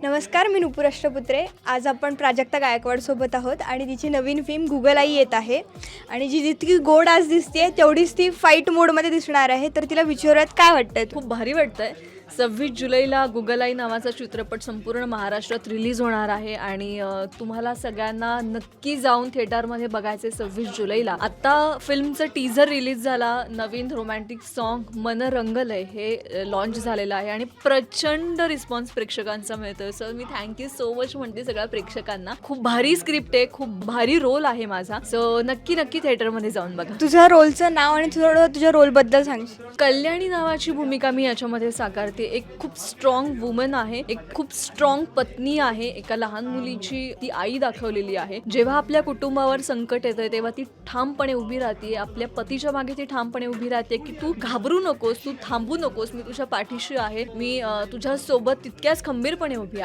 नमस्कार, मी नुपूर अष्टपुत्रे. आज आपण प्राजक्ता गायकवाडसोबत आहोत आणि तिची नवीन फिल्म गुगल आई येत आहे आणि जी जितकी गोड आज दिसते तेवढीच ती फाईट मोडमध्ये दिसणार आहे. तर तिला विचारूयात काय वाटतंय. खूप भारी वाटतंय. 26 जुलैला गुगल आई नावाचा चित्रपट संपूर्ण महाराष्ट्रात रिलीज होणार आहे आणि तुम्हाला सगळ्यांना नक्की जाऊन थिएटरमध्ये बघायचे 26 जुलैला. आत्ता फिल्मचं टीझर रिलीज झाला. नवीन रोमॅन्टिक सॉन्ग मन रंगलय हे लॉन्च झालेलं आहे आणि प्रचंड रिस्पॉन्स प्रेक्षकांचा मिळतोय. सो मी थँक्यू सो मच म्हणते सगळ्या प्रेक्षकांना. खूप भारी स्क्रिप्ट आहे, खूप भारी रोल आहे माझा. सो नक्की थिएटरमध्ये जाऊन बघा. तुझ्या रोलचं नाव आणि थोडं तुझ्या रोलबद्दल सांगशील. कल्याणी नावाची भूमिका मी याच्यामध्ये साकारते. एक खूप स्ट्रॉंग वुमन आहे, एक खूप स्ट्रॉंग पत्नी आहे. एका लहान मुलीची ती आई दाखवलेली आहे. जेव्हा आपल्या कुटुंबावर संकट येतं तेव्हा ती ठामपणे उभी राहते. आपल्या पतीच्या मागे ती ठामपणे उभी राहते की तू घाबरू नकोस, तू थांबू नकोस, मी तुझ्या पाठीशी आहे, मी तुझ्या सोबत तितक्याच खंबीरपणे उभी आहे.